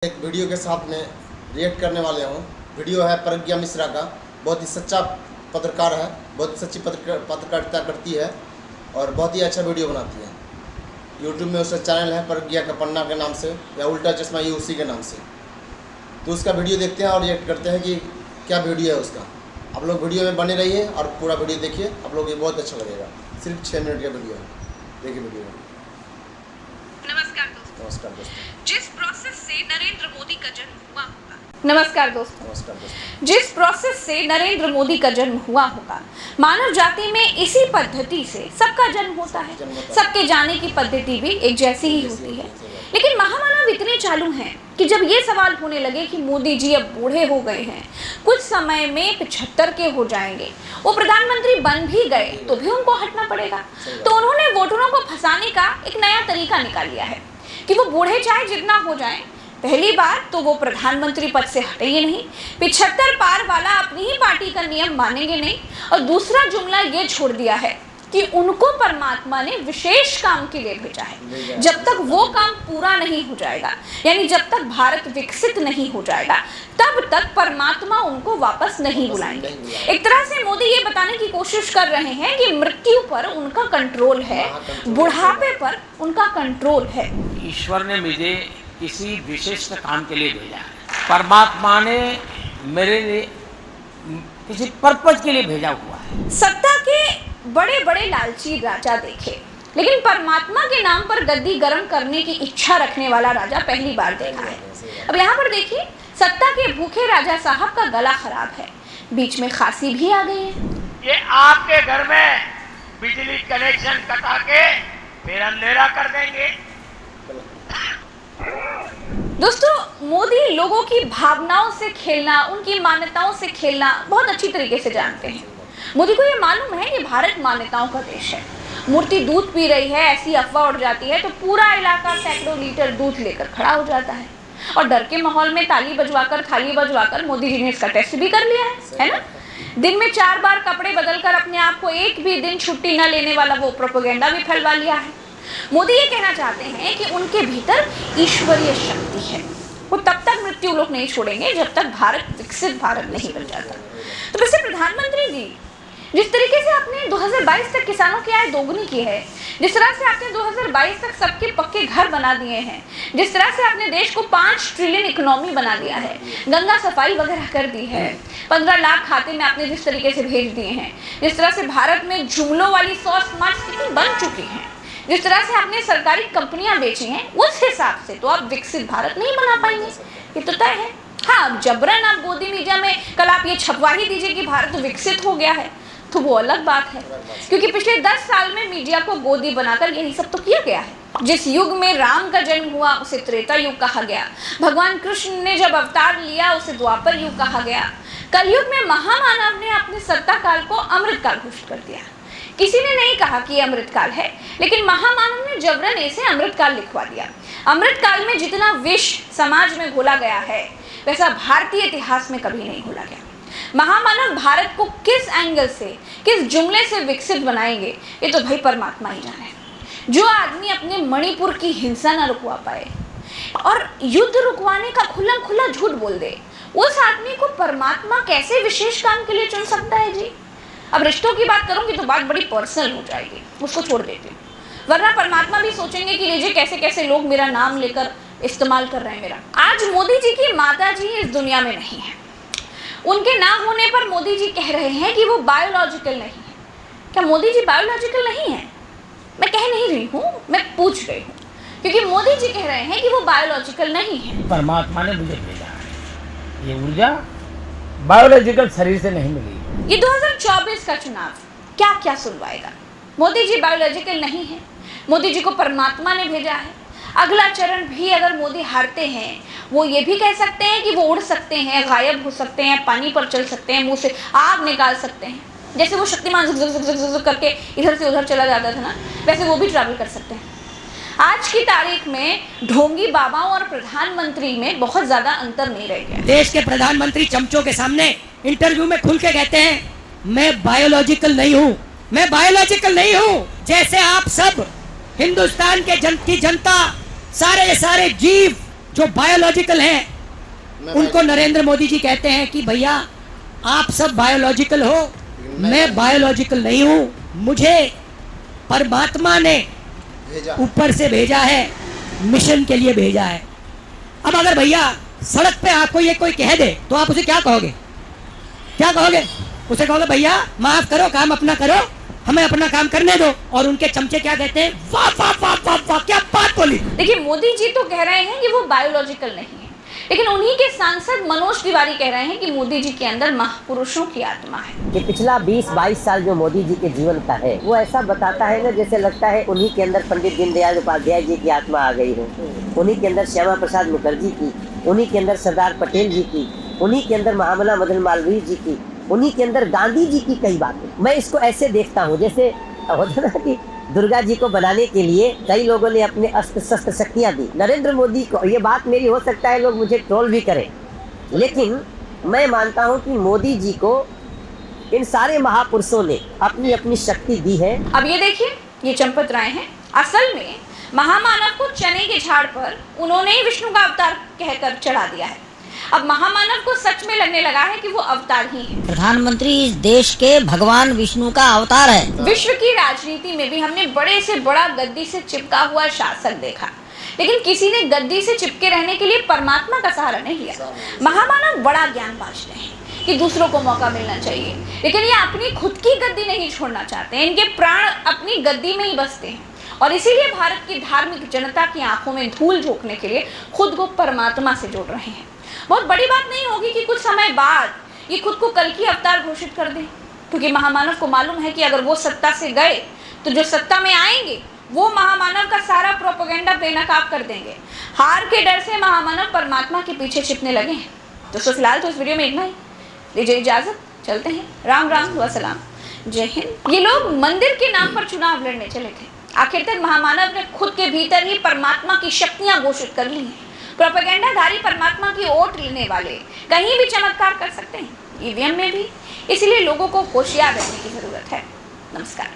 एक वीडियो के साथ में रिएक्ट करने वाले हूँ। वीडियो है प्रज्ञा मिश्रा का। बहुत ही सच्चा पत्रकार है, बहुत सच्ची पत्रकारिता करती है और बहुत ही अच्छा वीडियो बनाती है। यूट्यूब में उसका चैनल है प्रज्ञा का पन्ना के नाम से, या उल्टा चश्मा ये उसी के नाम से। तो उसका वीडियो देखते हैं और रिएक्ट करते हैं कि क्या वीडियो है उसका। आप लोग वीडियो में बने रहिए और पूरा वीडियो देखिए, आप लोग ये बहुत अच्छा लगेगा। सिर्फ 6 मिनट का वीडियो है, देखिए वीडियो में। नमस्कार दोस्तों। जिस प्रोसेस से नरेंद्र मोदी का जन्म हुआ होगा। नमस्कार दोस्तों। जिस प्रोसेस से नरेंद्र मोदी का जन्म हुआ होगा, मानव जाति में इसी पद्धति से सबका जन्म होता है। सबके जाने की पद्धति भी एक जैसी ही होती है। लेकिन महामानव इतने चालू हैं कि जब ये सवाल होने लगे कि मोदी जी अब बूढ़े हो गए हैं, कुछ समय में 75 के हो जाएंगे, वो प्रधानमंत्री बन भी गए तो भी उनको हटना पड़ेगा, तो उन्होंने वोटरों को फंसाने का एक नया तरीका निकाल लिया है कि वो बूढ़े चाहे जितना हो जाएं, पहली बार तो वो प्रधानमंत्री पद से हटेंगे नहीं, 75 पार वाला अपनी ही पार्टी का नियम मानेंगे नहीं, और दूसरा जुमला ये छोड़ दिया है कि उनको परमात्मा ने विशेष काम के लिए भेजा है। जब तक वो काम पूरा नहीं हो जाएगा, यानी जब तक भारत विकसित नहीं हो जाएगा, तब तक परमात्मा उनको वापस नहीं बुलाएंगे। एक तरह से मोदी ये बताने की कोशिश कर रहे हैं कि मृत्यु पर उनका कंट्रोल है, बुढ़ापे पर उनका कंट्रोल है। ईश्वर ने मुझे किसी विशिष्ट काम के लिए भेजा है। परमात्मा ने मेरे लिए किसी पर्पज के लिए भेजा हुआ है। सत्ता के बड़े बड़े लालची राजा देखे, लेकिन परमात्मा के नाम पर गद्दी गर्म करने की इच्छा रखने वाला राजा पहली बार देखा है। अब यहाँ पर देखिए, सत्ता के भूखे राजा साहब का गला खराब है, बीच में खांसी भी आ गई है। ये आपके घर में बिजली कनेक्शन कटा के फिर अंधेरा कर देंगे। दोस्तों, मोदी लोगों की भावनाओं से खेलना, उनकी मान्यताओं से खेलना बहुत अच्छी तरीके से जानते हैं। मोदी को ये मालूम है कि भारत मान्यताओं का देश है। मूर्ति दूध पी रही है, ऐसी अफवाह उड़ जाती है तो पूरा इलाका सैकड़ों लीटर दूध लेकर खड़ा हो जाता है, और डर के माहौल में ताली बजवाकर, थाली बजवाकर मोदी जी ने इसका टेस्ट भी कर लिया है ना। दिन में 4 बार कपड़े बदलकर अपने आप को एक भी दिन छुट्टी न लेने वाला वो प्रोपेगेंडा भी फैलवा लिया है। मोदी ये कहना चाहते हैं कि उनके भीतर ईश्वरीय शक्ति है। वो तब तक मृत्यु लोक नहीं छोड़ेंगे जब तक भारत विकसित भारत नहीं बन जाता। तो वैसे प्रधानमंत्री जी, जिस तरीके से आपने 2022 तक किसानों की आय दोगुनी की है, जिस तरह से आपने 2022 तक सबके पक्के घर बना दिए हैं, जिस तरह से आपने देश को 5 ट्रिलियन इकोनॉमी बना दिया है, गंगा सफाई वगैरह कर दी है, 15 लाख खाते में आपने जिस तरीके से भेज दिए हैं, जिस तरह से भारत में जुमलों वाली 100 स्मार्ट सिटी बन चुकी हैं, जिस तरह से आपने सरकारी कंपनियां बेची हैं, उस हिसाब से तो आप विकसित भारत नहीं बना पाएंगे, ये तो तय है। हाँ, अब जबरन आप गोदी मीडिया में कल आप ये छपवा ही दीजिए कि भारत विकसित हो गया है, तो वो अलग बात है, क्योंकि पिछले 10 साल में मीडिया को गोदी बनाकर यही सब तो किया गया है। जिस युग में राम का जन्म हुआ उसे त्रेता युग कहा गया, भगवान कृष्ण ने जब अवतार लिया उसे द्वापर युग कहा गया, कलयुग में महामानव ने अपने सत्ता काल को अमृत काल घोषित कर दिया। किसी ने नहीं कहा कि ये अमृत काल है, लेकिन महामानव ने जबरन इसे अमृत काल लिखवा दिया। अमृत काल में जितना विष समाज में घोला गया है, वैसा भारतीय इतिहास में कभी नहीं घोला गया। महामानव भारत को किस एंगल से, किस जुमले से विकसित बनाएंगे, ये तो भाई परमात्मा ही जाने। जो आदमी अपने मणिपुर की हिंसा न रुकवा पाए और युद्ध रुकवाने का खुल्लम खुल्ला झूठ बोल दे, उस आदमी को परमात्मा कैसे विशेष काम के लिए चुन सकता है जी। अब रिश्तों की बात करूंगी तो बात बड़ी पर्सनल हो जाएगी, उसको छोड़ देती हूँ, वरना परमात्मा भी सोचेंगे कि लीजिए कैसे कैसे लोग मेरा नाम लेकर इस्तेमाल कर रहे हैं मेरा। आज मोदी जी की माता जी इस दुनिया में नहीं है, उनके ना होने पर मोदी जी कह रहे हैं कि वो बायोलॉजिकल नहीं है। क्या मोदी जी बायोलॉजिकल नहीं है? मैं कह नहीं रही हूँ, मैं पूछ रही हूँ, क्योंकि मोदी जी कह रहे हैं कि वो बायोलॉजिकल नहीं है। परमात्मा ने मुझे भेजा है, ये ऊर्जा बायोलॉजिकल शरीर से नहीं मिली। ये 2024 का चुनाव क्या क्या सुनवाएगा? मोदी जी बायोलॉजिकल नहीं है, मोदी जी को परमात्मा ने भेजा है। अगला चरण भी अगर मोदी हारते हैं, वो ये भी कह सकते हैं कि वो उड़ सकते हैं, गायब हो सकते हैं, पानी पर चल सकते हैं, मुंह से आग निकाल सकते हैं, जैसे वो शक्तिमान झुक झुक झुक झुक करके इधर से उधर चला जाता था ना, वैसे वो भी ट्रैवल कर सकते हैं। आज की तारीख में ढोंगी बाबाओं और प्रधानमंत्री में बहुत ज्यादा अंतर नहीं रह गया। देश के प्रधानमंत्री चमचों के सामने इंटरव्यू में खुल के कहते हैं, मैं बायोलॉजिकल नहीं हूँ, मैं बायोलॉजिकल नहीं हूँ। जैसे आप सब हिंदुस्तान के की जनता, सारे जीव जो बायोलॉजिकल हैं मैं उनको नरेंद्र मोदी जी कहते हैं कि भैया आप सब बायोलॉजिकल हो, मैं बायोलॉजिकल नहीं हूं, मुझे परमात्मा ने भेजा ऊपर से भेजा है, मिशन के लिए भेजा है। अब अगर भैया सड़क पे आपको ये कोई कह दे तो आप उसे क्या कहोगे? क्या कहोगे? उसे कहोगे भैया माफ करो, काम अपना करो, हमें अपना काम करने दो। और उनके चमचे क्या कहते हैं? वाह वाह वाह वाह वाह, क्या बात बोली। देखिए, मोदी जी तो कह रहे हैं कि वो बायोलॉजिकल नहीं है, लेकिन उन्हीं के सांसद मनोज तिवारी कह रहे हैं कि मोदी जी के अंदर महापुरुषों की आत्मा है। कि पिछला 20-22 साल जो मोदी जी के जीवन का है वो ऐसा बताता है ना, जैसे लगता है उन्हीं के अंदर पंडित दीनदयाल उपाध्याय जी की आत्मा आ गई हो, उन्हीं के अंदर श्यामा प्रसाद मुखर्जी की, उन्हीं के अंदर सरदार पटेल जी की, उन्हीं के अंदर महामना मदन मालवीय जी की, उन्हीं के अंदर गांधी जी की कई बातें। मैं इसको ऐसे देखता हूँ जैसे होता ना कि दुर्गा जी को बनाने के लिए कई लोगों ने अपने अस्त्र शस्त्र शक्तियाँ दी। नरेंद्र मोदी को, ये बात मेरी हो सकता है लोग मुझे ट्रोल भी करें, लेकिन मैं मानता हूँ कि मोदी जी को इन सारे महापुरुषों ने अपनी अपनी शक्ति दी है। अब ये देखिए, ये चंपत राय हैं। असल में महामानव को चने के झाड़ पर उन्होंने ही विष्णु का अवतार कहकर चढ़ा दिया है। अब महामानव को सच में लगने लगा है कि वो अवतार ही है। प्रधानमंत्री इस देश के भगवान विष्णु का अवतार है। विश्व की राजनीति में भी हमने बड़े से बड़ा गद्दी से चिपका हुआ शासक देखा, लेकिन किसी ने गद्दी से चिपके रहने के लिए परमात्मा का सहारा नहीं लिया। महामानव बड़ा ज्ञान बांटते हैं कि दूसरों को मौका मिलना चाहिए, लेकिन ये अपनी खुद की गद्दी नहीं छोड़ना चाहते। इनके प्राण अपनी गद्दी में ही बसते हैं और इसीलिए भारत की धार्मिक जनता की आंखों में धूल झोंकने के लिए खुद को परमात्मा से जोड़ रहे हैं। बहुत बड़ी बात नहीं होगी कि कुछ समय बाद ये खुद को कल की अवतार घोषित कर दें, क्योंकि महामानव को मालूम है कि अगर वो सत्ता से गए तो जो सत्ता में आएंगे वो महामानव का सारा प्रोपेगेंडा बेनकाब कर देंगे। हार के डर से महामानव परमात्मा के पीछे छिपने लगे हैं। दोस्तों, फिलहाल तो इस वीडियो में इतना ही। लीजिए इजाजत, चलते हैं। राम राम व सलाम, जय हिंद। ये लोग मंदिर के नाम पर चुनाव लड़ने चले थे, आखिर तक महामानव ने खुद के भीतर ही परमात्मा की शक्तियां घोषित कर ली हैं। प्रोपेगेंडाधारी परमात्मा की ओट लेने वाले कहीं भी चमत्कार कर सकते हैं, ईवीएम में भी। इसलिए लोगों को होशियार रहने की जरूरत है। नमस्कार।